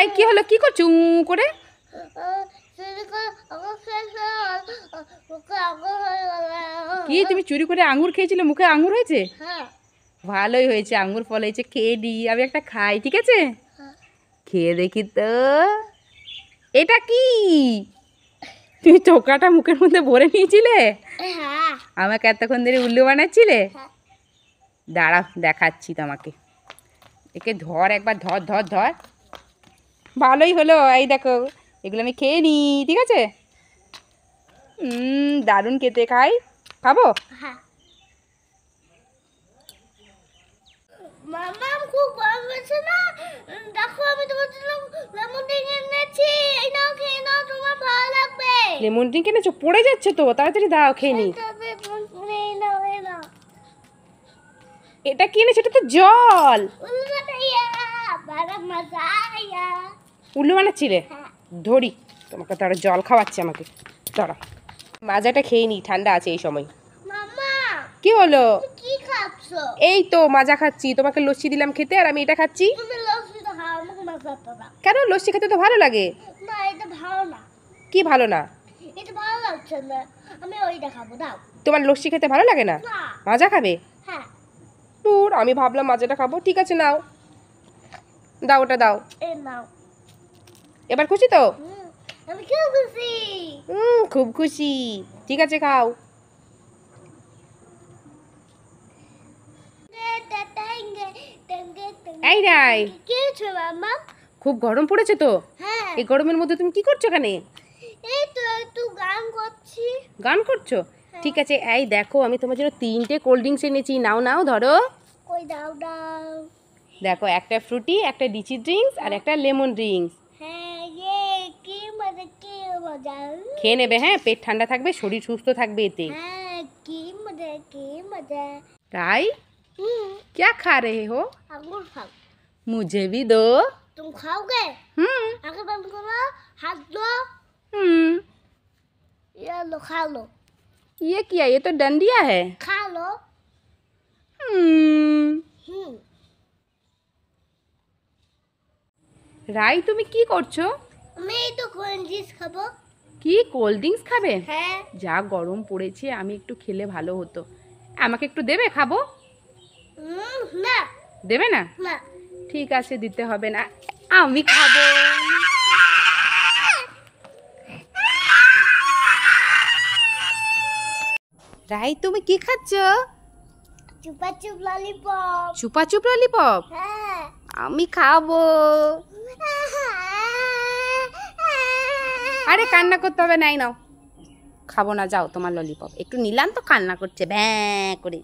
এই কি হলো, কি করছো করে? কি তুমি চুরি করে আঙ্গুর খেয়েছিলে, মুখে আঙ্গুর হয়েছে? ভালোই হয়েছে, আঙ্গুর ফল হয়েছে, খেয়ে দিই। আমি একটা খাই, ঠিক আছে? খেয়ে দেখি তো। এটা কি? তুমি চোকাটা মুখের মধ্যে ভরে নিয়েছিলে? আমাকে এতক্ষণ ধরে উল্লু বানাচ্ছিলে? দাঁড়া দেখাচ্ছি তোমাকে। একে ধর একবার, ধর ধর ধর। ভালোই হলো, এই দেখো এগুলো আমি খেয়ে নিই, ঠিক আছে? দারুণ খেতে, খাই, খাবো। মামা খুব গরম হয়েছে না, দেখো আমি তোমার জন্য লেমন ড্রিঙ্ক এনেছি, এই নাও খেয়ে নাও, তোমার ভালো লাগবে। লেমন ড্রিঙ্ক এনেছো? পড়ে যাচ্ছে তো, তাড়াতাড়ি দাও, খেয়ে নি। এটা কি এনেছো? এটা তো জল। উল্লু বানাচ্ছিলে? ধরি তোমাকে, তারা জল খাওয়াচ্ছে আমাকে। দাঁড়া, মাজাটা খেয়ে নি, ঠান্ডা আছে এই সময়। মামা কি হলো? কি খাচ্ছো? এই তো মাজা খাচ্ছি, তোমাকে লস্যি দিলাম খেতে, আর আমি এটা খাচ্ছি। তুমি লস্যি তো খাও, আমাকে মাজাটা দাও। কেন? লস্যি খেতে তো ভালো লাগে। না এটা ভালো না। কি ভালো না? এটা ভালো লাগছে না, আমি ওইটা খাবো, দাও। তোমার লস্যি খেতে ভালো লাগে না? না। মাজা খাবে? হ্যাঁ। দূর, আমি ভাবলাম মাজাটা খাবো। ঠিক আছে, নাও, দাও, ওটা দাও। এই নাও। এবার খুশি তো? আমি খুব খুশি। খুব খুশি। ঠিক আছে, খাও। এই রাই, কি হয়েছে মামা? খুব গরম পড়েছে তো। হ্যাঁ। এই গরমের মধ্যে তুমি কি করছো এখানে? এই তো একটু গান করছি। গান করছো? ঠিক আছে, এই দেখো আমি তোমার জন্য 3টে কোল্ড ড্রিঙ্কস এনেছি, নাও নাও, ধরো। কই দাও দাও। দেখো, একটা ফ্রুটি, একটা লিচি ড্রিঙ্কস, আর একটা লেমন ড্রিঙ্কস। হ্যাঁ, কি মজা, কি মজা। খেয়ে নেবে, হ্যাঁ, পেট ঠান্ডা থাকবে, শরীর সুস্থ থাকবে এতে। হ্যাঁ, কি মজা, কি মজা। राई, क्या खा रहे हो? अंगूर खाओ। मुझे भी दो। तुम खाओगे? आंखें बंद करो, हाथ दो। ये लो, खा लो। ये क्या? ये तो डंडिया है। खा लो। রাই, তুমি কি করছো? আমি তো কোল্ড ড্রিঙ্কস খাবো। কি কোল্ড ড্রিঙ্কস খাবে? হ্যাঁ। যা গরম পড়েছে, আমি একটু খেলে ভালো হতো। আমাকে একটু দেবে, খাবো? না। দেবে না? না। ঠিক আছে, দিতে হবে না, আমি খাবো। রাই, তুমি কি খাচ্ছো? চুপা চুপ ললিপপ। চুপা চুপ ললিপপ? হ্যাঁ। আমি খাবো। আরে কান্না করতে হবে, নাই নাও, খাবো না, যাও, তোমার ললিপপ। একটু নিলাম তো কান্না করছে ভ্যাঁ করে।